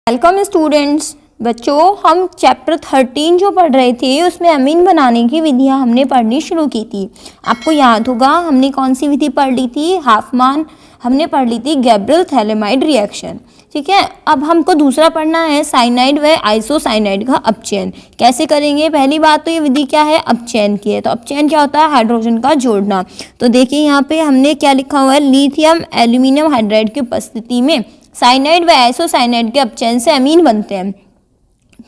Welcome students. बच्चों, हम chapter 13 जो पढ़ रहे थे उसमें अमीन बनाने की विधियां हमने पढ़नी शुरू की थी। आपको याद होगा हमने कौन सी विधि पढ़ ली थी? हाफमान। हमने पढ़ ली थी गैब्रियल थैलेमाइड रिएक्शन। ठीक है, अब हमको दूसरा पढ़ना है साइनाइड व आइसोसाइनाइड का अपचयन। कैसे करेंगे? पहली बात तो ये विधि क्या है? अपचयन की है। तो अपचयन क्या होता है? हाइड्रोजन का जोड़ना। तो देखिए यहाँ पे हमने क्या लिखा हुआ है, लिथियम एल्यूमिनियम हाइड्राइड की उपस्थिति में साइनाइड व आइसोसाइनाइड के अपचयन से अमीन बनते हैं।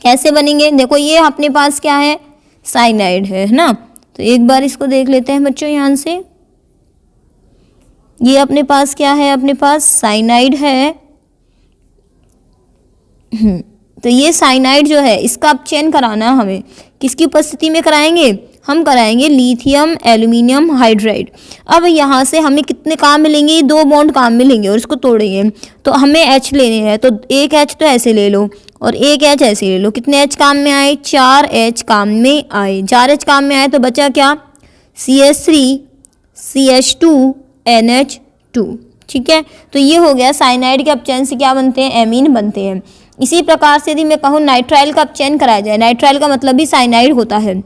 कैसे बनेंगे? देखो ये अपने पास क्या है, साइनाइड है ना। तो एक बार इसको देख लेते हैं बच्चों यहाँ से। ये अपने पास क्या है? अपने पास साइनाइड है। तो ये साइनाइड जो है इसका अपचयन कराना हमें किसकी उपस्थिति में कराएंगे? हम कराएंगे लिथियम एल्यूमिनियम हाइड्राइड। अब यहाँ से हमें कितने काम मिलेंगे? 2 बॉन्ड काम मिलेंगे और इसको तोड़ेंगे तो हमें H लेने हैं। तो एक H तो ऐसे ले लो और एक H ऐसे ले लो। कितने H काम में आए? 4 H काम में आए। 4 H काम में आए तो बचा क्या? CH3 CH2 NH2। ठीक है, तो ये हो गया साइनाइड के अपचयन से क्या बनते हैं? एमीन बनते हैं। इसी प्रकार से यदि मैं कहूँ नाइट्राइल का अपचयन कराया जाए, नाइट्राइल का मतलब भी साइनाइड होता है।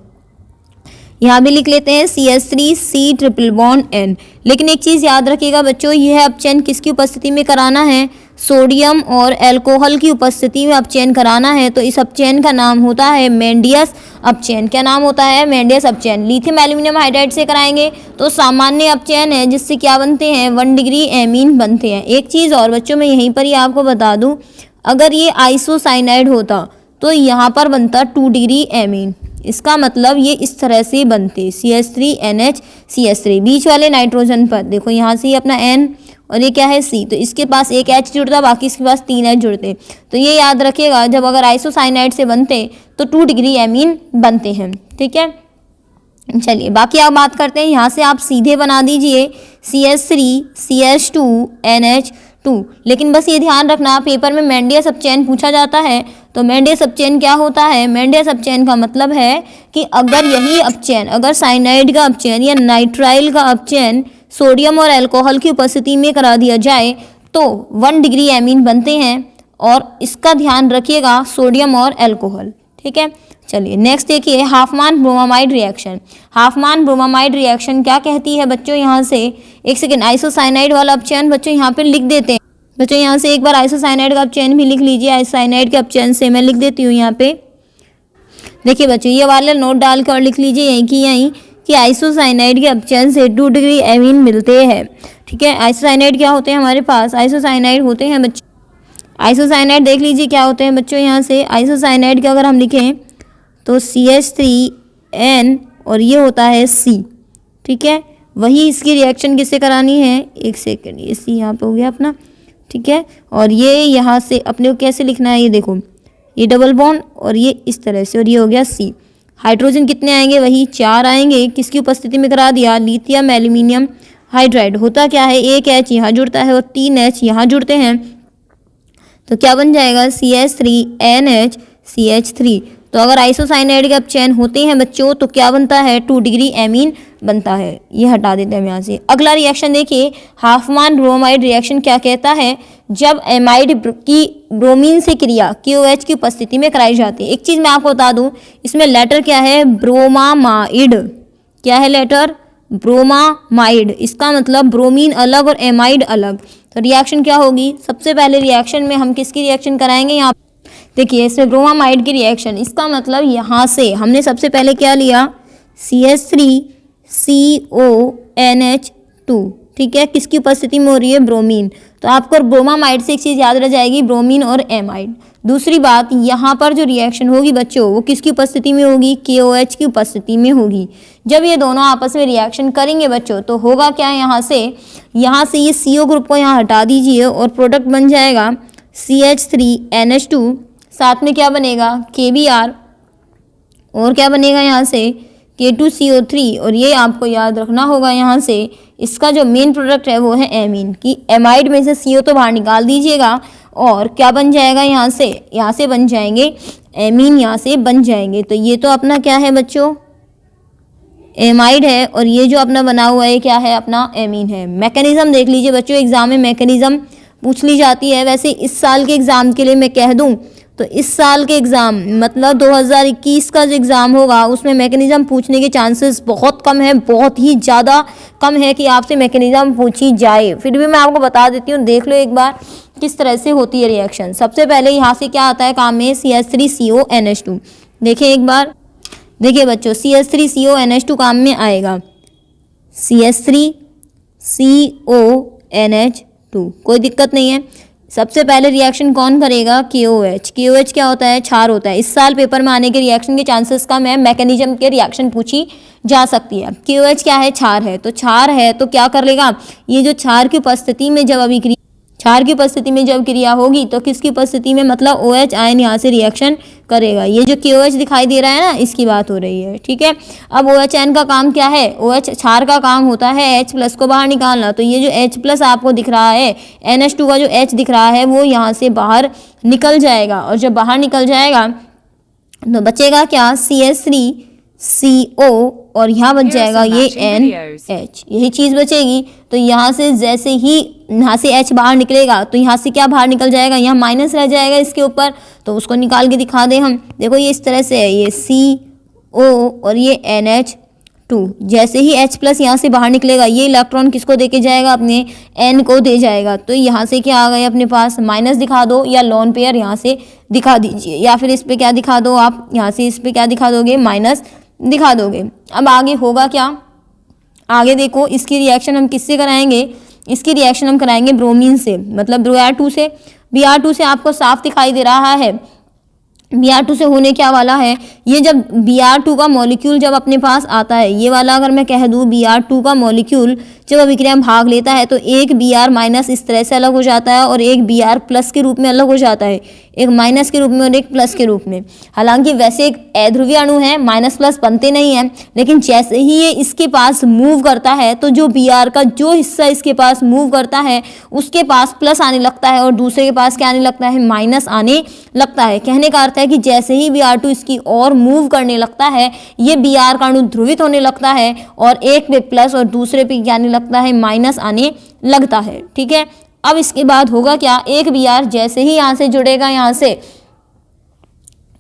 यहाँ भी लिख लेते हैं CH3 C triple bond N। लेकिन एक चीज़ याद रखिएगा बच्चों, यह अपचयन किसकी उपस्थिति में कराना है? सोडियम और अल्कोहल की उपस्थिति में अपचयन कराना है। तो इस अपचयन का नाम होता है मेंडियस अपचयन। क्या नाम होता है? मेंडियस अपचयन। लिथियम एल्यूमिनियम हाइड्राइड से कराएंगे तो सामान्य अपचयन है जिससे क्या बनते हैं? 1 डिग्री एमीन बनते हैं। एक चीज़ और बच्चों मैं यहीं पर ही आपको बता दूँ, अगर ये आइसोसाइनाइड होता तो यहाँ पर बनता 2 डिग्री एमीन। इसका मतलब ये इस तरह से बनते CH3NH CH3। बीच वाले नाइट्रोजन पर देखो यहाँ से ये अपना N और ये क्या है C, तो इसके पास एक H जुड़ता, बाकी इसके पास 3 H जुड़ते। तो ये याद रखिएगा, जब अगर आइसोसाइनाइड से बनते तो 2 डिग्री एमीन बनते हैं। ठीक है, चलिए बाकी आप बात करते हैं। यहाँ से आप सीधे बना दीजिए CH3 CH2 NH2। लेकिन बस ये ध्यान रखना, पेपर में मेंडियस अपचयन पूछा जाता है। तो मेंडियस अपचयन क्या होता है? मेंडियस अपचयन का मतलब है कि अगर यही अपचयन, अगर साइनाइड का अपचयन या नाइट्राइल का अपचयन सोडियम और अल्कोहल की उपस्थिति में करा दिया जाए तो 1 डिग्री एमीन बनते हैं। और इसका ध्यान रखिएगा, सोडियम और अल्कोहल। ठीक है, चलिए नेक्स्ट देखिए हाफमान ब्रोमामाइड रिएक्शन। हाफमान ब्रोमामाइड रिएक्शन क्या कहती है बच्चों? यहाँ से एक सेकेंड, आइसोसाइनाइड वाला अपचयन बच्चों यहाँ पे लिख देते हैं। बच्चों यहाँ से एक बार आइसोसाइनाइड का अपचयन भी लिख लीजिए। आइसोसाइनाइड के अपचयन से मैं लिख देती हूँ यहाँ पे। देखिए बच्चों ये वाला नोट डाल कर और लिख लीजिए यहीं कि आइसोसाइनाइड के अपचयन से 2 डिग्री एमीन मिलते हैं। ठीक है, आइसोसाइनाइड क्या होते हैं हमारे पास? आइसोसाइनाइड होते हैं बच्चों, आइसोसाइनाइड देख लीजिए क्या होते हैं बच्चों। यहाँ से आइसोसाइनाइड के अगर हम लिखें तो CH3N और ये होता है C। ठीक है, वही इसकी रिएक्शन किससे करानी है? एक सेकेंड, ये C यहाँ पे हो गया अपना। ठीक है, और ये यहाँ से अपने को कैसे लिखना है? ये देखो, ये डबल बॉन्ड और ये इस तरह से, और ये हो गया C। हाइड्रोजन कितने आएंगे? वही 4 आएंगे। किसकी उपस्थिति में करा दिया? Lithium aluminium hydride. होता क्या है? एक H यहाँ जुड़ता है और 3 H यहाँ जुड़ते हैं। तो क्या बन जाएगा? CH3NH CH3। तो अगर आइसोसाइनाइड के अपचयन होते हैं बच्चों तो क्या बनता है? 2 डिग्री एमीन बनता है। ये हटा देते हैं हम यहाँ से। अगला रिएक्शन देखिए, हाफमान ब्रोमाइड रिएक्शन क्या कहता है? जब एमाइड की ब्रोमीन से क्रिया KOH की उपस्थिति में कराई जाती है। एक चीज़ मैं आपको बता दूँ, इसमें लेटर क्या है? ब्रोमामाइड। क्या है लेटर? ब्रोमामाइड। इसका मतलब ब्रोमीन अलग और एमाइड अलग। तो रिएक्शन क्या होगी? सबसे पहले रिएक्शन में हम किसकी रिएक्शन कराएंगे? यहाँ देखिए इसमें ब्रोमामाइड की रिएक्शन। इसका मतलब यहाँ से हमने सबसे पहले क्या लिया? CH3 CONH2। ठीक है, किसकी उपस्थिति में हो रही है? ब्रोमीन। तो आपको ब्रोमामाइड से एक चीज़ याद रह जाएगी, ब्रोमीन और एमाइड। दूसरी बात, यहाँ पर जो रिएक्शन होगी बच्चों वो किसकी उपस्थिति में होगी? KOH की उपस्थिति में होगी। जब ये दोनों आपस में रिएक्शन करेंगे बच्चों तो होगा क्या? यहाँ से ये CO ग्रुप को यहाँ हटा दीजिए और प्रोडक्ट बन जाएगा CH3NH2। साथ में क्या बनेगा? KBr। और क्या बनेगा यहाँ से? K2CO3। और ये आपको याद रखना होगा, यहाँ से इसका जो मेन प्रोडक्ट है वो है एमीन। कि एमाइड में से CO तो बाहर निकाल दीजिएगा और क्या बन जाएगा? यहाँ से बन जाएंगे एमीन, यहाँ से बन जाएंगे। तो ये तो अपना क्या है बच्चों? एमाइड है। और ये जो अपना बना हुआ है क्या है? अपना एमीन है। मैकेनिज्म देख लीजिए बच्चों, एग्जाम में मैकेनिज्म पूछ ली जाती है। वैसे इस साल के एग्ज़ाम के लिए मैं कह दूं तो इस साल के एग्ज़ाम मतलब 2021 का जो एग्ज़ाम होगा उसमें मैकेनिज़्म पूछने के चांसेस बहुत कम है, बहुत ही ज़्यादा कम है कि आपसे मैकेनिज़्म पूछी जाए। फिर भी मैं आपको बता देती हूँ, देख लो एक बार किस तरह से होती है रिएक्शन। सबसे पहले यहाँ से क्या आता है काम में, CH3CONH2। देखिए एक बार, देखिए बच्चों CH3CONH2 काम में आएगा, CH3CONH2, कोई दिक्कत नहीं है। सबसे पहले रिएक्शन कौन करेगा, KOH। KOH क्या होता है, क्षार होता है। इस साल पेपर में आने के रिएक्शन के चांसेस कम है, मैकेनिज्म के रिएक्शन पूछी जा सकती है। KOH क्या है, क्षार है। तो क्षार है तो क्या कर लेगा, ये जो क्षार की उपस्थिति में जब अभिक्रिया, क्षार की उपस्थिति में जब क्रिया होगी तो किसकी उपस्थिति में, मतलब OH आयन यहाँ से रिएक्शन करेगा। ये जो KOH दिखाई दे रहा है ना, इसकी बात हो रही है, ठीक है। अब OH आयन का काम क्या है, OH क्षार का काम होता है H+ को बाहर निकालना। तो ये जो H+ आपको दिख रहा है, NH2 का जो H दिख रहा है वो यहाँ से बाहर निकल जाएगा, और जब बाहर निकल जाएगा तो बचेगा क्या, CH3CO, और यहाँ बच जाएगा ये NH, यही चीज़ बचेगी। तो यहाँ से जैसे ही यहाँ से H बाहर निकलेगा तो यहाँ से क्या बाहर निकल जाएगा, यहाँ माइनस रह जाएगा इसके ऊपर। तो उसको निकाल के दिखा दें हम, देखो ये इस तरह से है, ये CO और ये NH2। जैसे ही H+ यहाँ से बाहर निकलेगा, ये इलेक्ट्रॉन किसको दे के जाएगा, अपने N को दे जाएगा। तो यहाँ से क्या आ गया अपने पास, माइनस दिखा दो, या लोन पेयर यहाँ से दिखा दीजिए, या फिर इस पर क्या दिखा दो आप, यहाँ से इस पर क्या दिखा दोगे, माइनस दिखा दोगे। अब आगे होगा क्या, आगे देखो इसकी रिएक्शन हम किससे कराएंगे, इसकी रिएक्शन हम कराएंगे ब्रोमीन से, मतलब Br2 से। Br2 से आपको साफ दिखाई दे रहा है, Br2 से होने क्या वाला है, ये जब Br2 का मॉलिक्यूल जब अपने पास आता है, ये वाला अगर मैं कह दूँ Br2 का मॉलिक्यूल जब अभिक्रिया में भाग लेता है तो एक Br- इस तरह से अलग हो जाता है, और एक Br+ के रूप में अलग हो जाता है, एक माइनस के रूप में और एक प्लस के रूप में। हालांकि वैसे एक अध्रुवीय अणु है, माइनस प्लस बनते नहीं हैं, लेकिन जैसे ही ये इसके पास मूव करता है तो जो Br का जो हिस्सा इसके पास मूव करता है उसके पास प्लस आने लगता है, और दूसरे के पास क्या आने लगता है, माइनस आने लगता है। कहने का अर्थ है कि जैसे ही Br2 इसकी और मूव करने लगता है, ये Br का अणु ध्रुवित होने लगता है, और एक पे प्लस और दूसरे पे क्या आने लगता है, माइनस आने लगता है, ठीक है। अब इसके बाद होगा क्या, एक Br जैसे ही यहाँ से जुड़ेगा, यहाँ से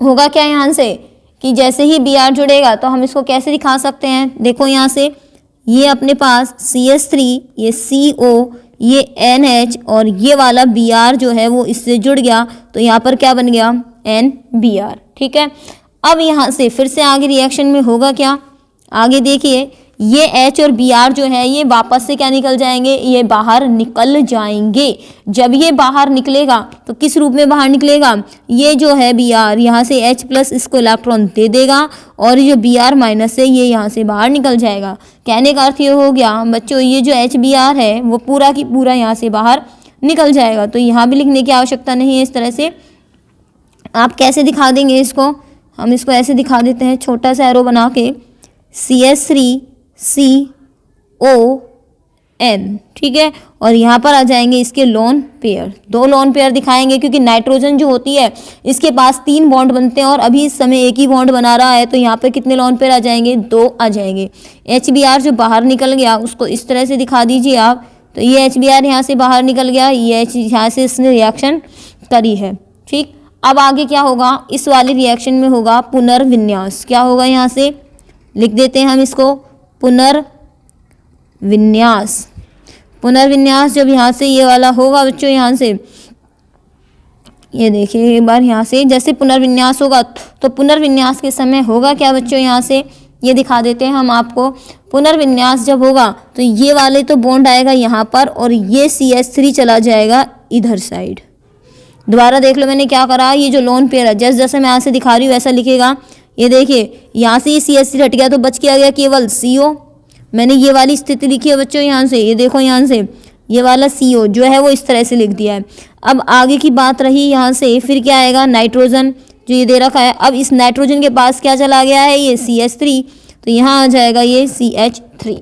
होगा क्या, यहाँ से कि जैसे ही Br जुड़ेगा तो हम इसको कैसे दिखा सकते हैं, देखो यहाँ से ये अपने पास CH3, ये CO, ये NH, और ये वाला Br जो है वो इससे जुड़ गया, तो यहाँ पर क्या बन गया, NBr, ठीक है। अब यहाँ से फिर से आगे रिएक्शन में होगा क्या, आगे देखिए ये H और Br जो है ये वापस से क्या निकल जाएंगे, ये बाहर निकल जाएंगे। जब ये बाहर निकलेगा तो किस रूप में बाहर निकलेगा, ये जो है Br यहाँ से H+ इसको इलेक्ट्रॉन दे देगा, और जो Br- है ये यहाँ से बाहर निकल जाएगा। कहने का अर्थ ये हो गया बच्चों, ये जो HBr है वो पूरा की पूरा यहाँ से बाहर निकल जाएगा। तो यहाँ भी लिखने की आवश्यकता नहीं है। इस तरह से आप कैसे दिखा देंगे इसको, हम इसको ऐसे दिखा देते हैं, छोटा सा एरो बना के, CH3CON, ठीक है। और यहाँ पर आ जाएंगे इसके लोन पेयर, 2 लोन पेयर दिखाएंगे, क्योंकि नाइट्रोजन जो होती है इसके पास 3 बॉन्ड बनते हैं और अभी इस समय एक ही बॉन्ड बना रहा है। तो यहाँ पे कितने लोन पेयर आ जाएंगे, 2 आ जाएंगे। HBr जो बाहर निकल गया उसको इस तरह से दिखा दीजिए आप, तो ये HBr यहाँ से बाहर निकल गया, ये यहाँ से इसने रिएक्शन करी है, ठीक। अब आगे क्या होगा, इस वाले रिएक्शन में होगा पुनर्विन्यास। क्या होगा, यहाँ से लिख देते हैं हम इसको, पुनर्विन्यास। पुनर्विन्यास जब यहाँ से ये वाला होगा बच्चों, यहाँ से ये देखिए एक बार, यहाँ से जैसे पुनर्विन्यास होगा तो पुनर्विन्यास के समय होगा क्या बच्चों, यहाँ से ये दिखा देते हैं हम आपको। पुनर्विन्यास जब होगा तो ये वाले तो बॉन्ड आएगा यहाँ पर, और ये CH3 चला जाएगा इधर साइड। दोबारा देख लो मैंने क्या करा, ये जो लोन पेयर है जैसे मैं यहाँ से दिखा रही हूँ वैसा लिखेगा। ये देखिए यहाँ से ये CH3 हट गया तो बच के आ गया केवल CO। मैंने ये वाली स्थिति लिखी है बच्चों, यहाँ से ये देखो, यहाँ से ये वाला CO जो है वो इस तरह से लिख दिया है। अब आगे की बात रही, यहाँ से फिर क्या आएगा, नाइट्रोजन जो ये दे रखा है। अब इस नाइट्रोजन के पास क्या चला गया है, ये CH3, तो यहाँ आ जाएगा ये CH3,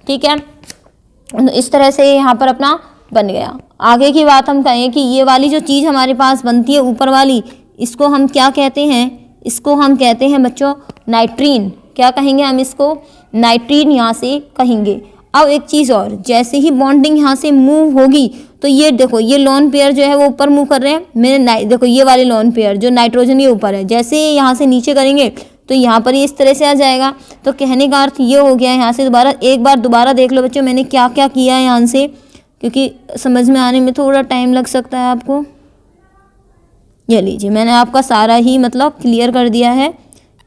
ठीक है। तो इस तरह से यहाँ पर अपना बन गया। आगे की बात हम कहें कि ये वाली जो चीज़ हमारे पास बनती है ऊपर वाली, इसको हम क्या कहते हैं, इसको हम कहते हैं बच्चों नाइट्रीन। क्या कहेंगे हम इसको, नाइट्रीन यहाँ से कहेंगे। अब एक चीज़ और, जैसे ही बॉन्डिंग यहाँ से मूव होगी तो ये देखो ये लोन पेयर जो है वो ऊपर मूव कर रहे हैं। मैंने देखो ये वाले लोन पेयर जो नाइट्रोजन ये ऊपर है, जैसे यहाँ से नीचे करेंगे तो यहाँ पर ये इस तरह से आ जाएगा। तो कहने का अर्थ ये हो गया, यहाँ से दोबारा एक बार दोबारा देख लो बच्चों मैंने क्या क्या किया है यहाँ से, क्योंकि समझ में आने में थोड़ा टाइम लग सकता है आपको। ये लीजिए मैंने आपका सारा ही मतलब क्लियर कर दिया है।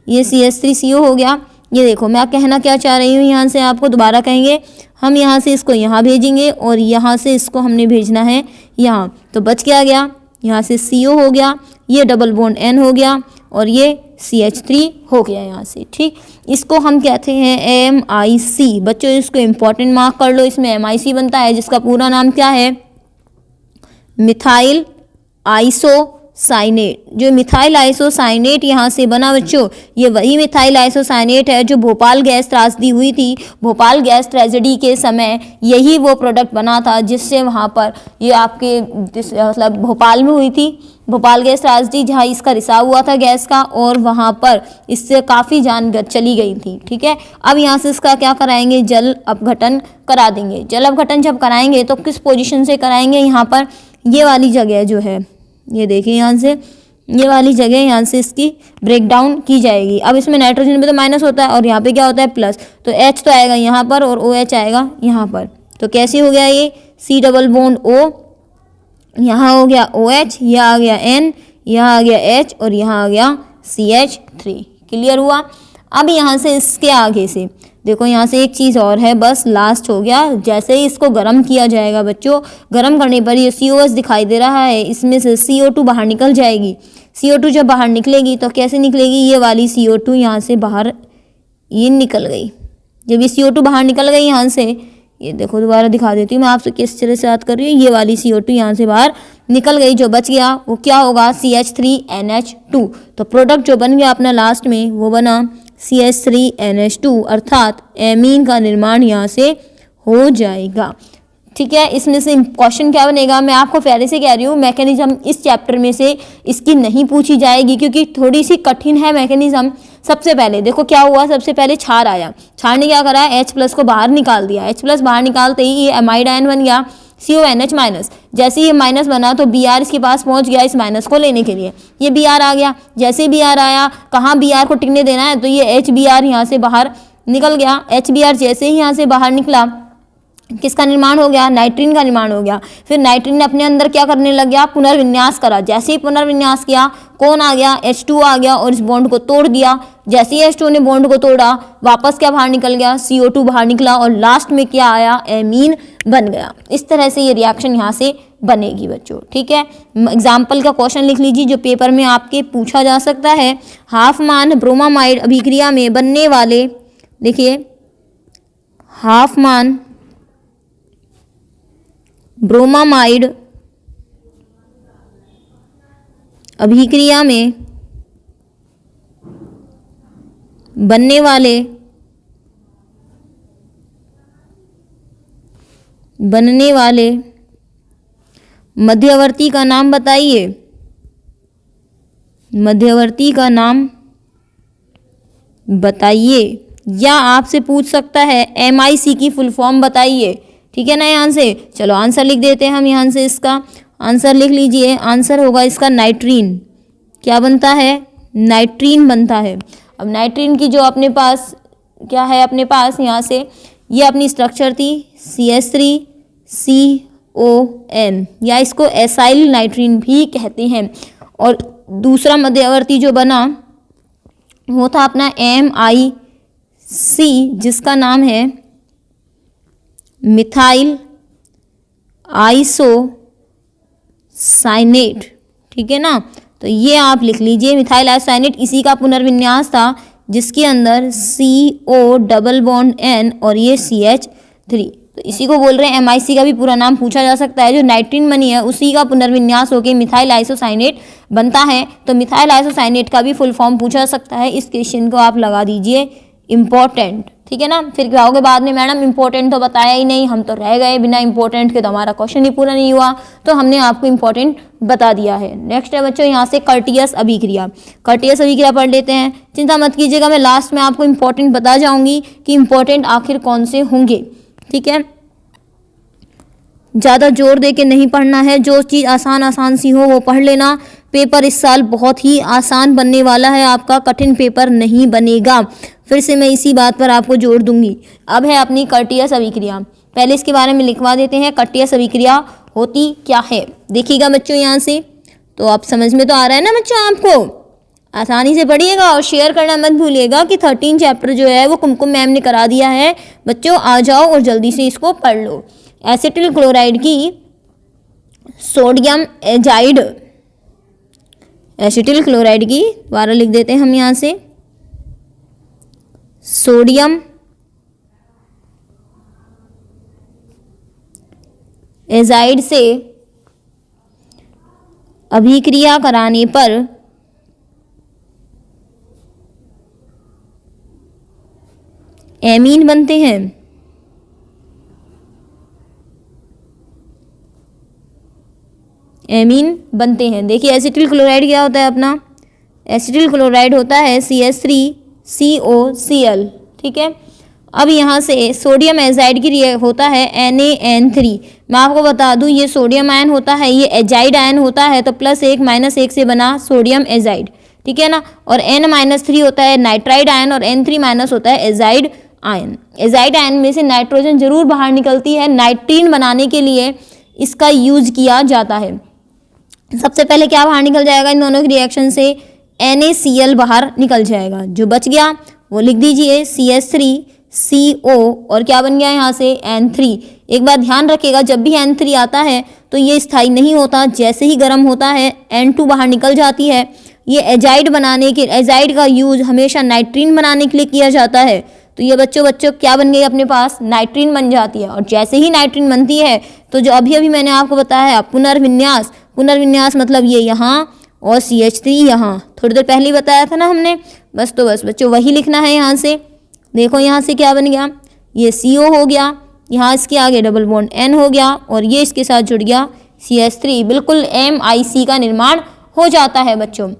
ये CH3CO हो गया। ये देखो मैं कहना क्या चाह रही हूँ, यहाँ से आपको दोबारा कहेंगे, हम यहाँ से इसको यहाँ भेजेंगे और यहाँ से इसको हमने भेजना है यहाँ। तो बच क्या गया, यहाँ से CO हो गया, ये डबल बॉन्ड N हो गया और ये CH3 हो गया यहाँ से। ठीक, इसको हम कहते हैं MIC। बच्चों इसको इम्पोर्टेंट मार्क कर लो, इसमें MIC बनता है जिसका पूरा नाम क्या है, मिथाइल आइसोसाइनेट। जो मिथाइल आइसोसाइनेट यहाँ से बना बच्चों, ये वही मिथाइल आइसोसाइनेट है जो भोपाल गैस त्रासदी हुई थी। भोपाल गैस ट्रेजेडी के समय यही वो प्रोडक्ट बना था जिससे वहाँ पर ये आपके मतलब भोपाल में हुई थी भोपाल गैस त्रासदी, जहाँ इसका रिसाव हुआ था गैस का और वहाँ पर इससे काफ़ी जान चली गई थी। ठीक है, अब यहाँ से इसका क्या कराएंगे, जल अपघटन करा देंगे। जल अपघटन जब कराएंगे तो किस पोजीशन से कराएंगे, यहाँ पर ये वाली जगह जो है, ये देखिए यहाँ से ये वाली जगह यहाँ से इसकी ब्रेक डाउन की जाएगी। अब इसमें नाइट्रोजन में तो माइनस होता है और यहाँ पे क्या होता है प्लस, तो H तो आएगा यहाँ पर और OH आएगा यहाँ पर। तो कैसे हो गया ये C डबल बॉन्ड O, यहाँ हो गया OH, यहाँ आ गया N, यहाँ आ गया H और यहाँ आ गया CH3। क्लियर हुआ। अब यहाँ से इसके आगे से देखो यहाँ से एक चीज़ और है, बस लास्ट हो गया। जैसे ही इसको गर्म किया जाएगा बच्चों, गर्म करने पर ये COS दिखाई दे रहा है, इसमें से CO2 बाहर निकल जाएगी। CO2 जब बाहर निकलेगी तो कैसे निकलेगी, ये वाली CO2 यहाँ से बाहर ये निकल गई। जब ये CO2 बाहर निकल गई यहाँ से, ये देखो दोबारा दिखा देती हूँ मैं आपसे किस तरह से याद कर रही हूँ, ये वाली CO2 यहाँ से बाहर निकल गई। जो बच गया वो क्या होगा, CH3NH2। तो प्रोडक्ट जो बन गया अपना लास्ट में वो बना CH3NH2, अर्थात एमीन का निर्माण यहाँ से हो जाएगा। ठीक है, इसमें से क्वेश्चन क्या बनेगा, मैं आपको पहले से कह रही हूँ मैकेनिज्म इस चैप्टर में से इसकी नहीं पूछी जाएगी क्योंकि थोड़ी सी कठिन है मैकेनिज्म। सबसे पहले देखो क्या हुआ, सबसे पहले क्षार आया, क्षार ने क्या करा, H+ को बाहर निकाल दिया। H+ बाहर निकालते ही ये एमाइड आयन बन गया CONH-। जैसे ये माइनस बना तो Br इसके पास पहुंच गया इस माइनस को लेने के लिए, ये Br आ गया। जैसे Br आया, कहाँ Br को टिकने देना है, तो ये HBr यहाँ से बाहर निकल गया। HBr जैसे ही यहाँ से बाहर निकला, किसका निर्माण हो गया, नाइट्रीन का निर्माण हो गया। फिर नाइट्रीन ने अपने अंदर क्या करने लग गया, पुनर्विन्यास करा। जैसे ही पुनर्विन्यास किया, कौन आ गया, H2 आ गया और इस बॉन्ड को तोड़ दिया। जैसे ही H2 ने बॉन्ड को तोड़ा, वापस क्या बाहर निकल गया, CO2 बाहर निकला और लास्ट में क्या आया, एमीन बन गया। इस तरह से ये रिएक्शन यहाँ से बनेगी बच्चों। ठीक है, एग्जाम्पल का क्वेश्चन लिख लीजिए जो पेपर में आपके पूछा जा सकता है। हाफमान ब्रोमामाइड अभिक्रिया में बनने वाले, देखिए हाफमान ब्रोमामाइड अभिक्रिया में बनने वाले मध्यवर्ती का नाम बताइए। मध्यवर्ती का नाम बताइए, या आपसे पूछ सकता है MIC की फुल फॉर्म बताइए। ठीक है ना, यहाँ से चलो आंसर लिख देते हैं हम। यहाँ से इसका आंसर लिख लीजिए, आंसर होगा इसका नाइट्रीन। क्या बनता है, नाइट्रीन बनता है। अब नाइट्रीन की जो अपने पास क्या है, अपने पास यहाँ से ये अपनी स्ट्रक्चर थी CH3CON, या इसको एसाइल नाइट्रीन भी कहते हैं। और दूसरा मध्यवर्ती जो बना वो था अपना MIC, जिसका नाम है मिथाइल आइसोसाइनेट। ठीक है ना, तो ये आप लिख लीजिए मिथाइल आइसोसाइनेट, इसी का पुनर्विन्यास था जिसके अंदर CO डबल बॉन्ड N और ये CH3। तो इसी को बोल रहे हैं MIC का भी पूरा नाम पूछा जा सकता है। जो नाइट्रीन बनी है उसी का पुनर्विन्यास होकर मिथाइल आइसोसाइनेट बनता है। तो मिथाइल आइसोसाइनेट का भी फुल फॉर्म पूछा जा सकता है। इस क्वेश्चन को आप लगा दीजिए इम्पोर्टेंट। ठीक है ना, फिर क्या होगा बाद में, मैडम इंपॉर्टेंट तो बताया ही नहीं, हम तो रह गए बिना इंपॉर्टेंट के, तो हमारा क्वेश्चन ही पूरा नहीं हुआ। तो हमने आपको इंपॉर्टेंट बता दिया है। नेक्स्ट है बच्चों यहाँ से कर्टियस अभिक्रिया। कर्टियस अभिक्रिया पढ़ लेते हैं, चिंता मत कीजिएगा, मैं लास्ट में आपको इंपॉर्टेंट बता जाऊंगी कि इंपॉर्टेंट आखिर कौन से होंगे। ठीक है, ज़्यादा जोर दे के नहीं पढ़ना है, जो चीज़ आसान आसान सी हो वो पढ़ लेना। पेपर इस साल बहुत ही आसान बनने वाला है, आपका कठिन पेपर नहीं बनेगा। फिर से मैं इसी बात पर आपको जोर दूंगी। अब है अपनी कर्टियस अभिक्रिया, पहले इसके बारे में लिखवा देते हैं। कर्टियस अभिक्रिया होती क्या है, देखिएगा बच्चों यहाँ से, तो आप समझ में तो आ रहा है ना बच्चों आपको, आसानी से पढ़िएगा और शेयर करना मत भूलिएगा कि 13 चैप्टर जो है वो कुमकुम मैम ने करा दिया है। बच्चों आ जाओ और जल्दी से इसको पढ़ लो। एसिटिल क्लोराइड की सोडियम एजाइड, एसिटिल क्लोराइड की दोबारा लिख देते हैं हम यहाँ से, सोडियम एजाइड से अभिक्रिया कराने पर एमीन बनते हैं। एमीन बनते हैं। देखिए एसिटिल क्लोराइड क्या होता है अपना, एसिटिल क्लोराइड होता है CH3COCl, ठीक है। अब यहाँ से सोडियम एजाइड की होता है NaN3। मैं आपको बता दूँ ये सोडियम आयन होता है, ये एजाइड आयन होता है, तो +1 -1 से बना सोडियम एजाइड, ठीक है ना। और N-3 होता है नाइट्राइड आयन और N3- होता है एजाइड आयन। एजाइड आयन में से नाइट्रोजन जरूर बाहर निकलती है, नाइट्रीन बनाने के लिए इसका यूज किया जाता है। सबसे पहले क्या बाहर निकल जाएगा इन दोनों की रिएक्शन से, NaCl बाहर निकल जाएगा। जो बच गया वो लिख दीजिए CH3CO और क्या बन गया यहाँ से N3। एक बात ध्यान रखिएगा, जब भी N3 आता है तो ये स्थायी नहीं होता, जैसे ही गर्म होता है N2 बाहर निकल जाती है। ये एजाइड बनाने के, एजाइड का यूज हमेशा नाइट्रीन बनाने के लिए किया जाता है। तो ये बच्चों क्या बन गई अपने पास, नाइट्रीन बन जाती है। और जैसे ही नाइट्रीन बनती है तो जो अभी मैंने आपको बताया है पुनर्विन्यास, पुनर्विन्यास मतलब ये यहाँ और CH3 यहाँ, थोड़ी देर पहले ही बताया था ना हमने। बस बच्चों वही लिखना है यहाँ से। देखो यहाँ से क्या बन गया, ये CO हो गया, यहाँ इसके आगे डबल बॉन्ड N हो गया और ये इसके साथ जुड़ गया CH3, बिल्कुल MIC का निर्माण हो जाता है बच्चों।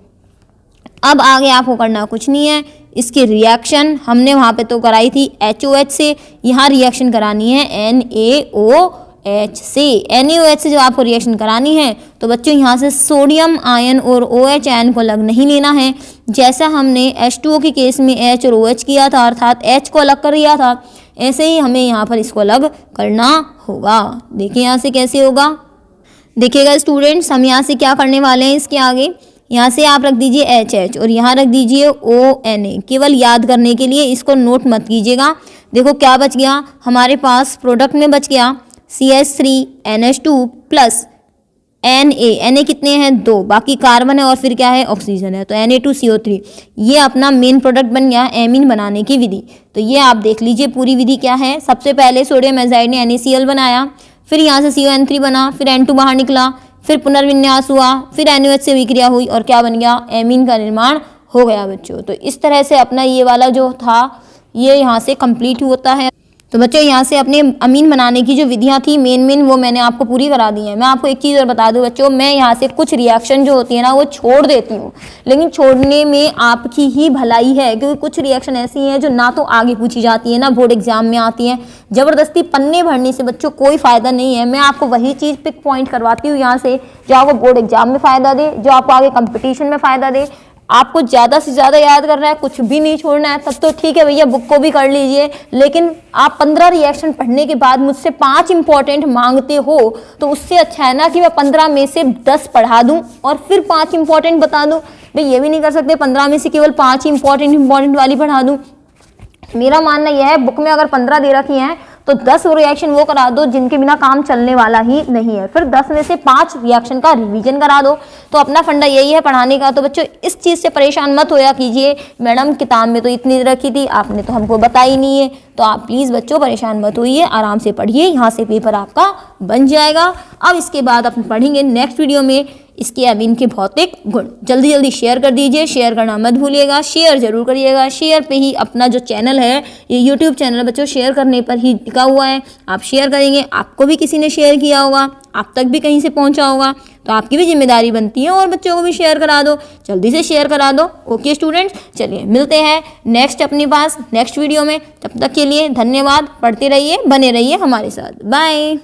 अब आगे आपको करना कुछ नहीं है, इसकी रिएक्शन हमने वहाँ पे तो कराई थी HOH से, यहाँ रिएक्शन करानी है NaOH से। NaOH से जब आपको रिएक्शन करानी है तो बच्चों यहाँ से सोडियम आयन और OH आयन को अलग नहीं लेना है। जैसा हमने H2O के केस में H और OH किया था, अर्थात H को अलग कर दिया था, ऐसे ही हमें यहाँ पर इसको अलग करना होगा। देखिए यहाँ से कैसे होगा, देखिएगा स्टूडेंट्स, हम यहाँ से क्या करने वाले हैं, इसके आगे यहाँ से आप रख दीजिए HH और यहाँ रख दीजिए ONA, केवल याद करने के लिए, इसको नोट मत कीजिएगा। देखो क्या बच गया हमारे पास, प्रोडक्ट में बच गया CH3NH2 प्लस Na कितने हैं 2, बाकी कार्बन है और फिर क्या है ऑक्सीजन है, तो Na2CO3। ये अपना मेन प्रोडक्ट बन गया एमीन बनाने की विधि। तो ये आप देख लीजिए पूरी विधि क्या है। सबसे पहले सोडियम एजाइड ने NaCl बनाया, फिर यहाँ से CON3 बना, फिर N2 बाहर निकला, फिर पुनर्विन्यास हुआ, फिर NaOH से विक्रिया हुई और क्या बन गया, एमीन का निर्माण हो गया बच्चों। तो इस तरह से अपना ये वाला जो था ये यहाँ से कंप्लीट होता है। तो बच्चों यहाँ से अपने अमीन बनाने की जो विधियाँ थी मेन वो मैंने आपको पूरी करा दी है। मैं आपको एक चीज़ और बता दूँ बच्चों, मैं यहाँ से कुछ रिएक्शन जो होती है ना वो छोड़ देती हूँ, लेकिन छोड़ने में आपकी ही भलाई है, क्योंकि कुछ रिएक्शन ऐसी हैं जो ना तो आगे पूछी जाती है ना बोर्ड एग्जाम में आती हैं। ज़बरदस्ती पन्ने भरने से बच्चों कोई फ़ायदा नहीं है। मैं आपको वही चीज़ पिक पॉइंट करवाती हूँ यहाँ से जो आपको बोर्ड एग्जाम में फ़ायदा दे, जो आपको आगे कंपटीशन में फ़ायदा दे। आपको ज़्यादा से ज़्यादा याद करना है, कुछ भी नहीं छोड़ना है, तब तो ठीक है भैया बुक को भी कर लीजिए। लेकिन आप 15 रिएक्शन पढ़ने के बाद मुझसे 5 इंपॉर्टेंट मांगते हो तो उससे अच्छा है ना कि मैं 15 में से 10 पढ़ा दूं और फिर 5 इंपॉर्टेंट बता दूं। भाई ये भी नहीं कर सकते 15 में से केवल 5 इंपॉर्टेंट वाली पढ़ा दूं। मेरा मानना यह है बुक में अगर 15 दे रखी हैं तो 10 रिएक्शन वो करा दो जिनके बिना काम चलने वाला ही नहीं है, फिर 10 में से 5 रिएक्शन का रिवीजन करा दो। तो अपना फंडा यही है पढ़ाने का। तो बच्चों इस चीज़ से परेशान मत होया कीजिए, मैडम किताब में तो इतनी रखी थी आपने तो हमको बताई नहीं है। तो आप प्लीज़ बच्चों परेशान मत होइए, आराम से पढ़िए, यहाँ से पेपर आपका बन जाएगा। अब इसके बाद अपन पढ़ेंगे नेक्स्ट वीडियो में इसके अमीन के भौतिक गुण। जल्दी शेयर कर दीजिए, शेयर करना मत भूलिएगा, शेयर जरूर करिएगा। शेयर पे ही अपना जो चैनल है ये यूट्यूब चैनल बच्चों शेयर करने पर ही लिखा हुआ है, आप शेयर करेंगे, आपको भी किसी ने शेयर किया होगा, आप तक भी कहीं से पहुंचा होगा, तो आपकी भी जिम्मेदारी बनती है और बच्चों को भी शेयर करा दो, जल्दी से शेयर करा दो। ओके स्टूडेंट्स, चलिए मिलते हैं नेक्स्ट अपने पास नेक्स्ट वीडियो में। तब तक के लिए धन्यवाद, पढ़ते रहिए, बने रहिए हमारे साथ। बाय।